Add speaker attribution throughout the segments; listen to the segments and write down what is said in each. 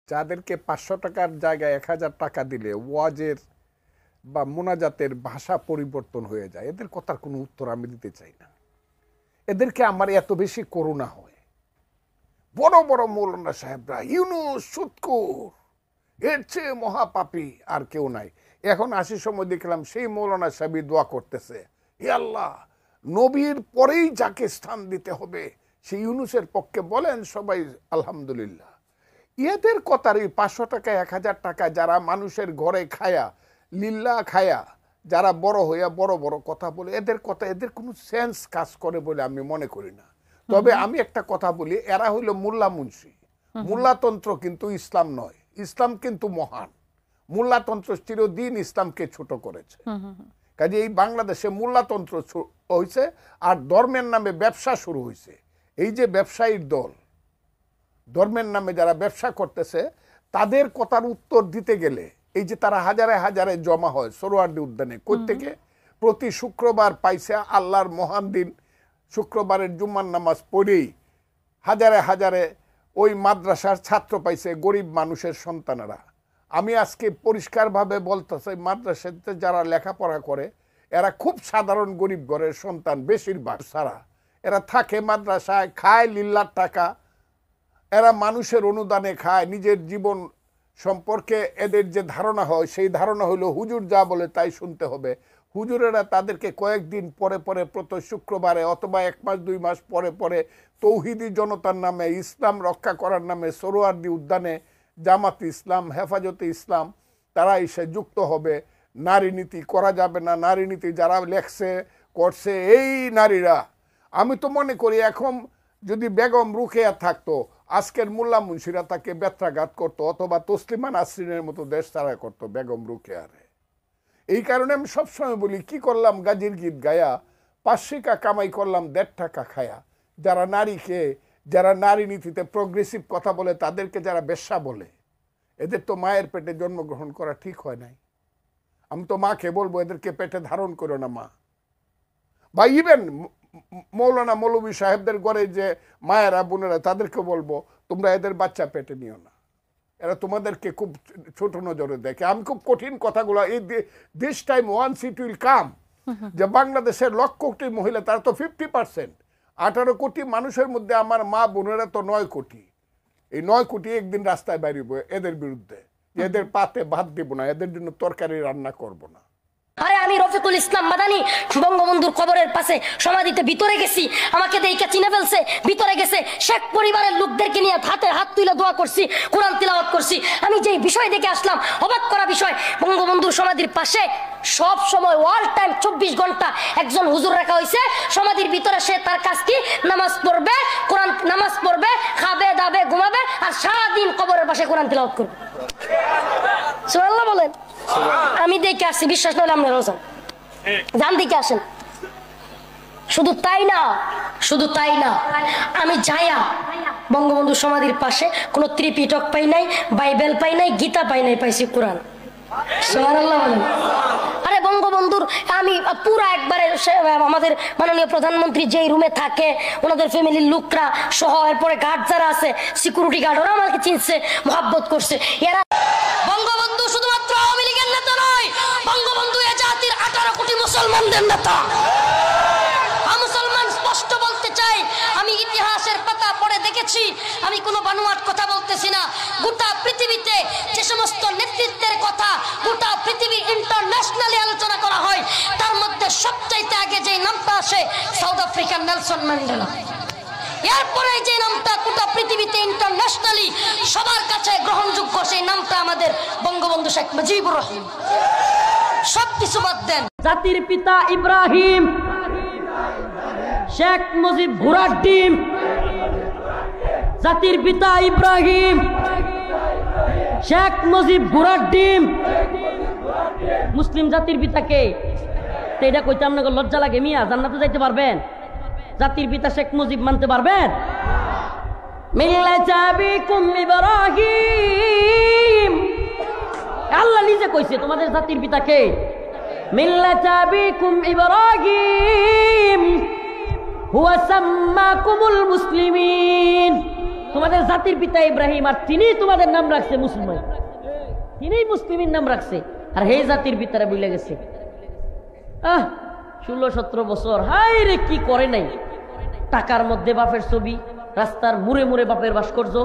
Speaker 1: যাদেরকে 500 টাকার জায়গায় 1000 টাকা দিলে ওয়াজের বা মোনাজাতের ভাষা পরিবর্তন হয়ে যায়, এদের কথার কোনো উত্তর আমি দিতে চাই না। এদেরকে আমার এত বেশি করুণা হয়। বড় বড় মৌলানা সাহেবরা ইউনুস সুৎখোর, এর চেয়ে মহাপাপী আর কেউ নাই। এখন আসার সময় দেখলাম সেই মৌলানা সাহেবই দোয়া করতেছে, হে আল্লাহ, নবীর পরেই যাকে স্থান দিতে হবে সেই ইউনুসের পক্ষে বলেন সবাই আলহামদুলিল্লাহ। এদের কথার এই 500 টাকা 1000 টাকা যারা মানুষের ঘরে খায়া লিল্লা খায়া যারা বড় হইয়া বড় বড় কথা বলে, এদের কথা এদের কোনো সেন্স কাজ করে বলে আমি মনে করি না। তবে আমি একটা কথা বলি, এরা হইল মোল্লা মুন্সি। মোল্লাতন্ত্র কিন্তু ইসলাম নয়, ইসলাম কিন্তু মহান। মোল্লাতন্ত্র চিরদিন ইসলামকে ছোট করেছে। কাজে এই বাংলাদেশে মোল্লাতন্ত্র হয়েছে আর ধর্মের নামে ব্যবসা শুরু হয়েছে। এই যে ব্যবসায়ীর দল, ধর্মের নামে যারা ব্যবসা করতেছে, তাদের কথার উত্তর দিতে গেলে এই যে তারা হাজারে হাজারে জমা হয় সোহরাওয়ার্দী উদ্যানে, কোত্থেকে প্রতি শুক্রবার পাইছে আল্লাহর মহান দিন, শুক্রবারের জুম্মার নামাজ পড়েই হাজারে হাজারে ওই মাদ্রাসার ছাত্র পাইছে, গরিব মানুষের সন্তানেরা। আমি আজকে পরিষ্কারভাবে বলতেছি, মাদ্রাসাতে যারা লেখাপড়া করে এরা খুব সাধারণ গরিব ঘরের সন্তান, বেশিরভাগ সারা এরা থাকে মাদ্রাসায়, খায় লিল্লার টাকা, এরা মানুষের অনুদানে খায়। নিজের জীবন সম্পর্কে এদের যে ধারণা হয় সেই ধারণা হলো হুজুর যা বলে তাই শুনতে হবে। হুজুরেরা তাদেরকে কয়েকদিন পরে পরে প্রতি শুক্রবারে অথবা 1 মাস 2 মাস পরে পরে তৌহিদি জনতার নামে, ইসলাম রক্ষা করার নামে সোহরাওয়ার্দী উদ্যানে জামাত ইসলাম, হেফাজতে ইসলাম তারা এসে যুক্ত হবে। নারী নীতি করা যাবে না, নারী নীতি যারা লেখছে করছে এই নারীরা। আমি তো মনে করি এখন যদি বেগম রুকেয়া থাকতো, আজকের মোল্লা মুন্সিরা তাকে বেত্রাঘাত করতো অথবা তসলিমা নাসরিনের মতো দেশ তারা করতো বেগম রুকেয়ারে। এই কারণে আমি সবসময় বলি, কি করলাম গাজীর গীত গায়া, 500 টাকা কামাই করলাম 1.5 টাকা খায়া। যারা নারীকে, যারা নারী নীতিতে প্রগ্রেসিভ কথা বলে, তাদেরকে যারা বেশ্যা বলে, এদের তো মায়ের পেটে জন্মগ্রহণ করা ঠিক হয় নাই। আমি তো মাকে বলবো এদেরকে পেটে ধারণ করো না মা। বা ইভেন মৌলানা মৌলভী সাহেবদের ঘরে যে মায়েরা বোনেরা, তাদেরকে বলবো তোমরা এদের বাচ্চা পেটে নিও না, এরা তোমাদেরকে খুব ছোট নজরে দেখে। আমি খুব কঠিন কথাগুলো, এই this time once it will come, যে বাংলাদেশের 1 কোটি মহিলা, তারা তো 50%, 18 কোটি মানুষের মধ্যে আমার মা বোনেরা তো 9 কোটি। এই 9 কোটি একদিন রাস্তায় বেরিয়ে এদের বিরুদ্ধে, এদের পাতে ভাত দিব না, এদের জন্য তরকারি রান্না করব না।
Speaker 2: আরে আমি রফিকুল ইসলাম মাদানী বঙ্গবন্ধুর কবরের পাশে সমাধিতে ভিতরে গেছি, আমাকে দেখে চিনে ফেলছে, ভিতরে গেছে, শেখ পরিবারের লোকদেরকে নিয়ে হাতে হাত তুলে দোয়া করছি, কোরআন তিলাওয়াত করছি। আমি যেই বিষয় দেখে আসলাম, অবাক করা বিষয়, বঙ্গবন্ধুর সমাধির পাশে সব সময় অল টাইম 24 ঘন্টা একজন হুজুর রাখা হয়েছে সমাধির ভিতরে। সে তার কাজ কি, নামাজ পড়বে, কোরআন নামাজ পড়বে, খাবে দাবে ঘুমাবে, আর সারাদিন কবরের পাশে কোরআন তিলাওয়াত করবে। সুবহানাল্লাহ বলেন। আমি দেখে আসছি, বিশ্বাস নয় আপনার রোজন জান দেখে আসেন। শুধু তাই না, শুধু তাই না, আমি যাইয়া বঙ্গবন্ধু সমাধির পাশে কোনো ত্রিপিটক পাই নাই, বাইবেল পাই নাই, গীতা পাই নাই, পাইছি কোরআন। সুবহানাল্লাহ বলেন। আরে বঙ্গবন্ধুর আমি পুরা একবারে আমাদের মাননীয় প্রধানমন্ত্রী যেই রুমে থাকে, ওনাদের ফ্যামিলির লোকরা সহ, এরপরে গার্ড যারা আছে, সিকিউরিটি গার্ড, ওরা আমাকে চিনছে, মহাব্বত করছে। এরা বঙ্গবন্ধু শুধুমাত্র আওয়ামী লীগের নেতা নয়, বঙ্গবন্ধু এ জাতির 18 কোটি মুসলমানদের নেতা। মুসলমান স্পষ্ট বলতে চাই, আমি ইতিহাসের পাতা পড়ে দেখেছি, আমি কোনো বানোয়াট কথা বলতেছি না। গোটা পৃথিবীতে যে সমস্ত নেতৃত্বের কথা গোটা পৃথিবী ইন্টারন্যাশনালি আলোচনা করা হয়, তার মধ্যে সবচাইতে আগে যে নামটা আসে, সাউথ আফ্রিকার নেলসন ম্যান্ডেলা। এরপরে যে নামটা গোটা পৃথিবীতে ইন্টারন্যাশনালি সবার কাছে গ্রহণযোগ্য, সেই নামটা আমাদের বঙ্গবন্ধু শেখ মুজিবুর রহমান। সবকিছু বাদ দেন, জাতির পিতা ইব্রাহিম, শেখ মুজিব ঘোড়ার ডিম। জাতির পিতা ইব্রাহিম, শেখ মুজিব ঘোড়ার ডিম। মুসলিম জাতির পিতা কে? এটা কইতে আপনাকে লজ্জা লাগে মিয়া? জান্নাতে যাইতে পারবেন? জাতির পিতা শেখ মুজিব মানতে পারবেন? মিল্লাতা বিকুম ইব্রাহিম, আল্লাহ নিজে কইছে তোমাদের জাতির পিতা কে? মিল্লাতা বিকুম ইব্রাহিম হুয়া সাম্মাকুমুল মুসলিমিন।
Speaker 3: তোমাদের জাতির পিতা ইব্রাহিম, আর তিনি তোমাদের নাম রাখছে মুসলমান, তিনি মুসলিমের নাম রাখছে, আর হে জাতির পিতারা ভুলে গেছে। 16-17 বছর হাই রে কি করে নাই। টাকার মধ্যে বাপের ছবি, রাস্তার মুড়ে মুড়ে বাপের ভাস্কর্য,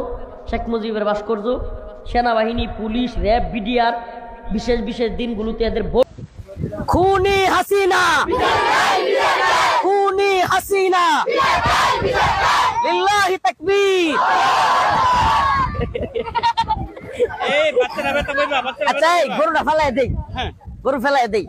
Speaker 3: শেখ মুজিবের ভাস্কর্য, সেনাবাহিনী, পুলিশ, র্যাব, বিডিআর, বিশেষ বিশেষ দিনগুলোতে এদের ভোট। খুনি হাসিনা, খুনি হাসিনা, লিল্লাহি তাকবীর। আচ্ছা গরুটা ফেলাই দেই, গরু ফেলাই দেই।